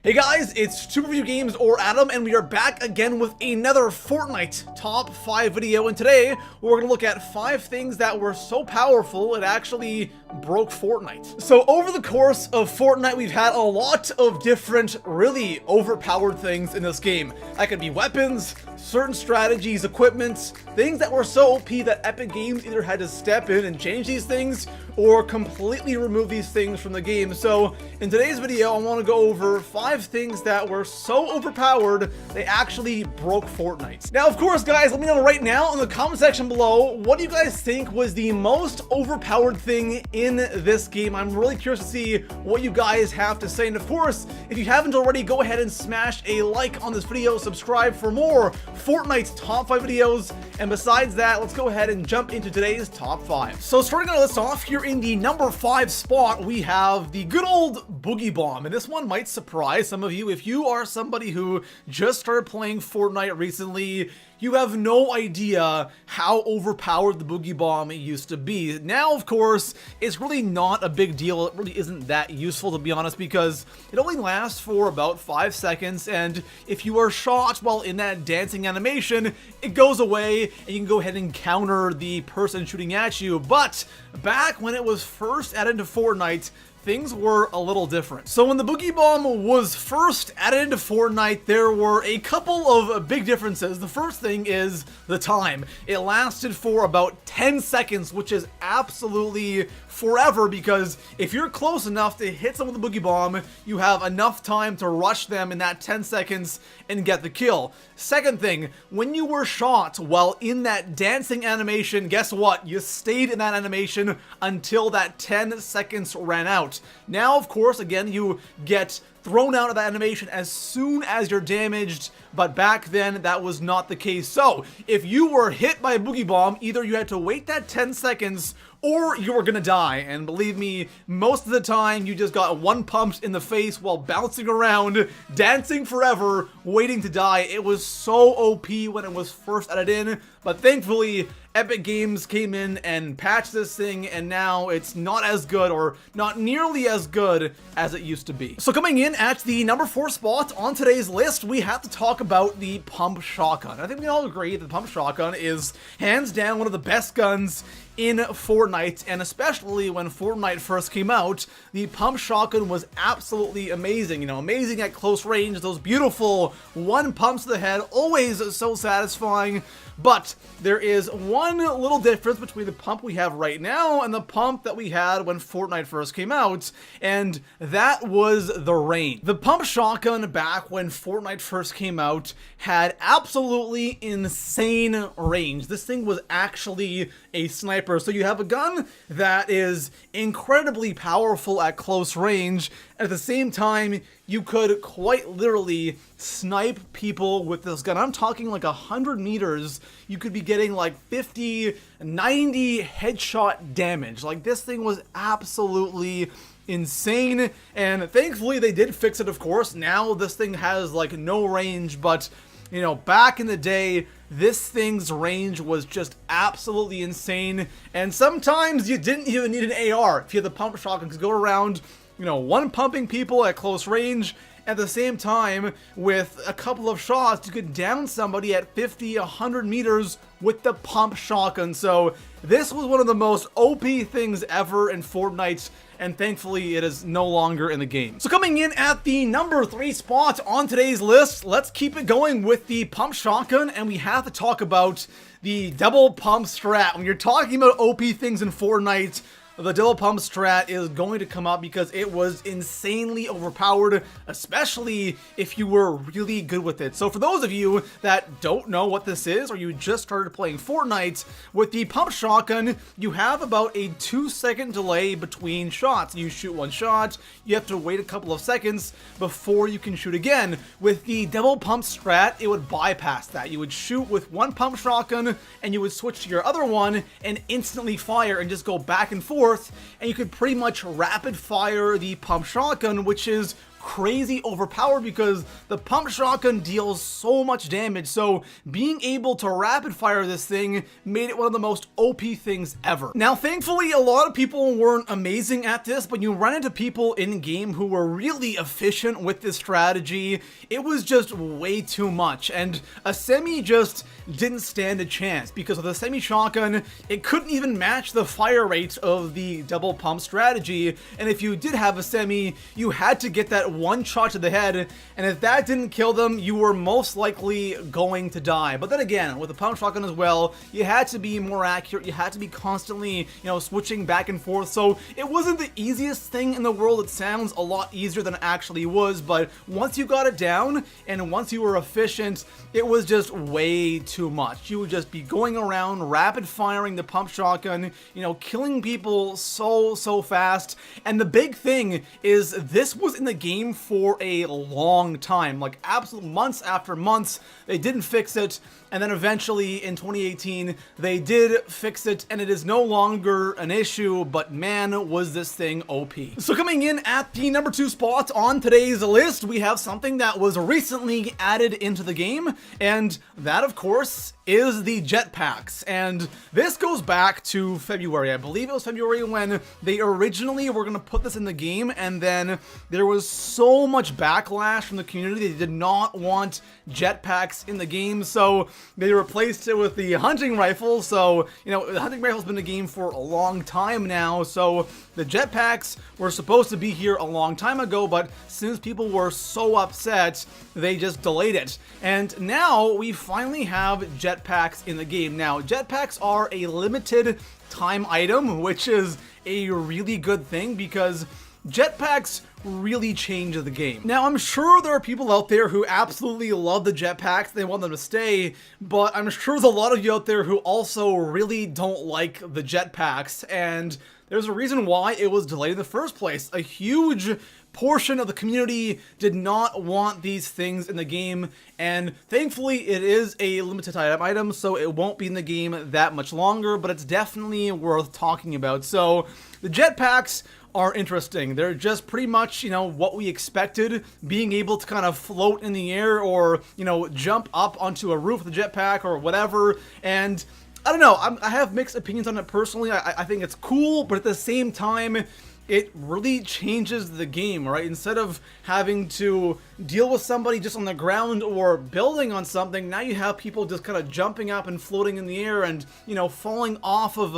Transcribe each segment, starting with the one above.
Hey guys, it's Super Review Games or Adam, and we are back again with another Fortnite Top 5 video, and today we're going to look at 5 things that were so powerful it actually broke Fortnite. So over the course of Fortnite, we've had a lot of different, really overpowered things in this game. That could be weapons, certain strategies, equipment, things that were so OP that Epic Games either had to step in and change these things or completely remove these things from the game. So in today's video, I want to go over 5 things that were so overpowered they actually broke Fortnite. Now, of course, guys, let me know right now in the comment section below, what do you guys think was the most overpowered thing in this game? I'm really curious to see what you guys have to say. And of course, if you haven't already, go ahead and smash a like on this video, subscribe for more Fortnite's top 5 videos. And besides that, let's go ahead and jump into today's top 5. So starting our list off, here in the number 5 spot, we have the good old Boogie Bomb. And this one might surprise some of you. If you are somebody who just started playing Fortnite recently, you have no idea how overpowered the Boogie Bomb used to be. Now, of course, it's really not a big deal. It really isn't that useful, to be honest, because it only lasts for about 5 seconds, and if you are shot while in that dancing animation, it goes away, and you can go ahead and counter the person shooting at you. But back when it was first added to Fortnite, things were a little different. So when the Boogie Bomb was first added into Fortnite, there were a couple of big differences. The first thing is the time. It lasted for about 10 seconds, which is absolutely forever, because if you're close enough to hit someone with the Boogie Bomb, you have enough time to rush them in that 10 seconds and get the kill. Second thing, when you were shot while in that dancing animation, guess what? You stayed in that animation until that 10 seconds ran out. Now, of course, again, you get thrown out of that animation as soon as you're damaged, but back then that was not the case. So if you were hit by a Boogie Bomb, either you had to wait that 10 seconds or you were gonna die. And believe me, most of the time you just got one pumped in the face while bouncing around, dancing forever, waiting to die. It was so OP when it was first added in, but thankfully Epic Games came in and patched this thing, and now it's not as good, or not nearly as good as it used to be. So coming in at the number 4 spot on today's list, we have to talk about the Pump Shotgun. I think we all agree that the Pump Shotgun is hands down one of the best guns in Fortnite, and especially when Fortnite first came out, the Pump Shotgun was absolutely amazing. You know, amazing at close range, those beautiful one pumps to the head, always so satisfying. But there is one little difference between the pump we have right now and the pump that we had when Fortnite first came out, and that was the range. The Pump Shotgun back when Fortnite first came out had absolutely insane range. This thing was actually a sniper. So you have a gun that is incredibly powerful at close range, and at the same time, you could quite literally snipe people with this gun. I'm talking like 100 meters. You could be getting like 50, 90 headshot damage. Like, this thing was absolutely insane, and thankfully they did fix it, of course. Now this thing has like no range, but you know, back in the day, this thing's range was just absolutely insane, and sometimes you didn't even need an AR if you had the Pump Shotgun, because go around, you know, one pumping people at close range. At the same time, with a couple of shots, you could down somebody at 50, 100 meters with the Pump Shotgun. So this was one of the most OP things ever in Fortnite, and thankfully it is no longer in the game. So coming in at the number 3 spot on today's list, let's keep it going with the Pump Shotgun, and we have to talk about the double pump strat. When you're talking about OP things in Fortnite, the double pump strat is going to come up because it was insanely overpowered, especially if you were really good with it. So for those of you that don't know what this is, or you just started playing Fortnite, with the Pump Shotgun, you have about a 2-second delay between shots. You shoot one shot, you have to wait a couple of seconds before you can shoot again. With the double pump strat, it would bypass that. You would shoot with one Pump Shotgun, and you would switch to your other one and instantly fire and just go back and forth, and you could pretty much rapid fire the Pump Shotgun, which is crazy overpowered because the pump shotgun deals so much damage. So being able to rapid fire this thing made it one of the most OP things ever. Now, thankfully, a lot of people weren't amazing at this, but you run into people in game who were really efficient with this strategy. It was just way too much, and a semi just didn't stand a chance because with a semi shotgun, it couldn't even match the fire rate of the double pump strategy. And if you did have a semi, you had to get that one shot to the head, and if that didn't kill them, you were most likely going to die. But then again, with the pump shotgun as well, you had to be more accurate, you had to be constantly, switching back and forth, so it wasn't the easiest thing in the world. It sounds a lot easier than it actually was, but once you got it down, and once you were efficient, it was just way too much. You would just be going around, rapid firing the pump shotgun, killing people so fast, and the big thing is this was in the game for a long time, like absolute months after months. They didn't fix it, and then eventually in 2018 they did fix it, and it is no longer an issue, but man, was this thing OP. So coming in at the number 2 spot on today's list, we have something that was recently added into the game, and that of course is the jetpacks. And this goes back to February. I believe it was February when they originally were going to put this in the game, and then there was so much backlash from the community. They did not want jetpacks in the game, so they replaced it with the hunting rifle. So, the hunting rifle's been in the game for a long time now, so the jetpacks were supposed to be here a long time ago, but since people were so upset, they just delayed it. And now we finally have jetpacks in the game. Now, jetpacks are a limited time item, which is a really good thing because jetpacks really change the game. Now, I'm sure there are people out there who absolutely love the jetpacks, they want them to stay, but I'm sure there's a lot of you out there who also really don't like the jetpacks, and there's a reason why it was delayed in the first place. A huge portion of the community did not want these things in the game, and thankfully it is a limited item, so it won't be in the game that much longer, but it's definitely worth talking about. So the jetpacks are interesting. They're just pretty much, what we expected, being able to kind of float in the air or, jump up onto a roof with a jetpack or whatever. And I don't know, I have mixed opinions on it personally. I think it's cool, but at the same time, it really changes the game, right? Instead of having to deal with somebody just on the ground or building on something, now you have people just kind of jumping up and floating in the air and, falling off of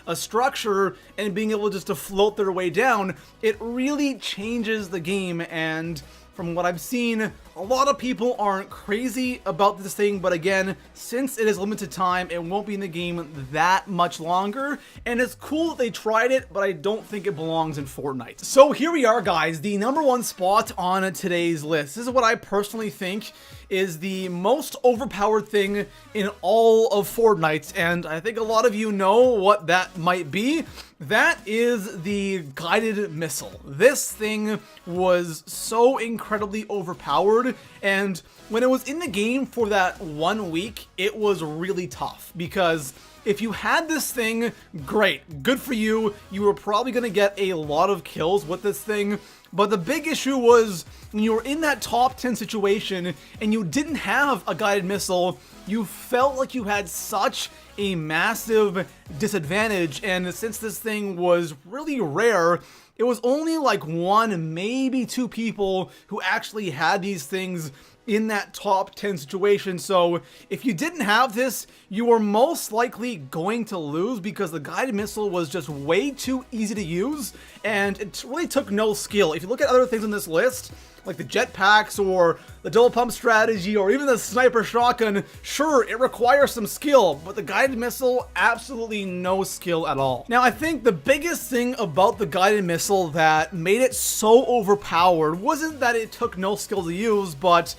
a structure and being able just to float their way down. It really changes the game, and from what I've seen, a lot of people aren't crazy about this thing, but again, since it is limited time, it won't be in the game that much longer, and it's cool that they tried it, but I don't think it belongs in Fortnite. So here we are, guys, the number 1 spot on today's list. This is what I personally think is the most overpowered thing in all of Fortnite, and I think a lot of you know what that might be. That is the guided missile. This thing was so incredibly overpowered, and when it was in the game for that 1 week, it was really tough because if you had this thing, great, good for you. You were probably going to get a lot of kills with this thing. But the big issue was when you were in that top 10 situation and you didn't have a guided missile, you felt like you had such a massive disadvantage. And since this thing was really rare, it was only like 1, maybe 2 people who actually had these things in that top 10 situation. So if you didn't have this, you were most likely going to lose because the guided missile was just way too easy to use, and it really took no skill. If you look at other things on this list, like the jetpacks or the double pump strategy or even the sniper shotgun, sure, it requires some skill, but the guided missile, absolutely no skill at all. Now, I think the biggest thing about the guided missile that made it so overpowered wasn't that it took no skill to use, but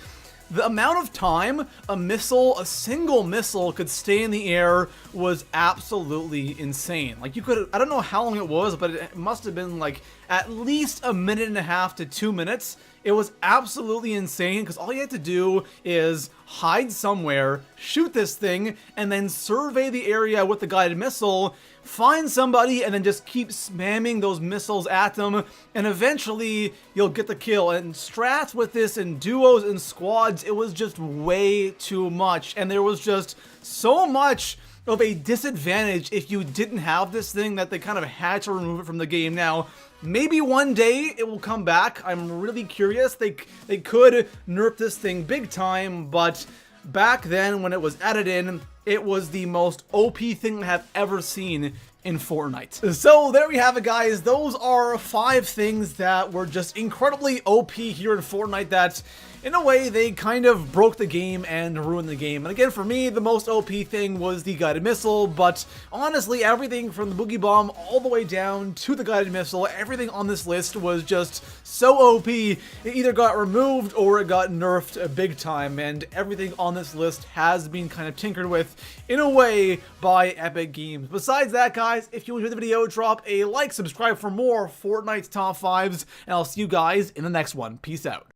the amount of time a single missile could stay in the air was absolutely insane. Like, you could, I don't know how long it was, but it must have been like at least 1.5 to 2 minutes It was absolutely insane because all you had to do is hide somewhere, shoot this thing, and then survey the area with the guided missile, find somebody, and then just keep spamming those missiles at them, and eventually you'll get the kill. And strats with this in duos and squads, it was just way too much, and there was just so much of a disadvantage if you didn't have this thing that they kind of had to remove it from the game. Now, maybe one day it will come back. I'm really curious. They could nerf this thing big time, but back then when it was added in, it was the most OP thing I have ever seen in Fortnite. So there we have it, guys. Those are 5 things that were just incredibly OP here in Fortnite that, in a way, they kind of broke the game and ruined the game. And again, for me, the most OP thing was the guided missile, but honestly, everything from the boogie bomb all the way down to the guided missile, everything on this list was just so OP. It either got removed or it got nerfed big time, and everything on this list has been kind of tinkered with, in a way, by Epic Games. Besides that, guys, if you enjoyed the video, drop a like, subscribe for more Fortnite top 5s, and I'll see you guys in the next one. Peace out.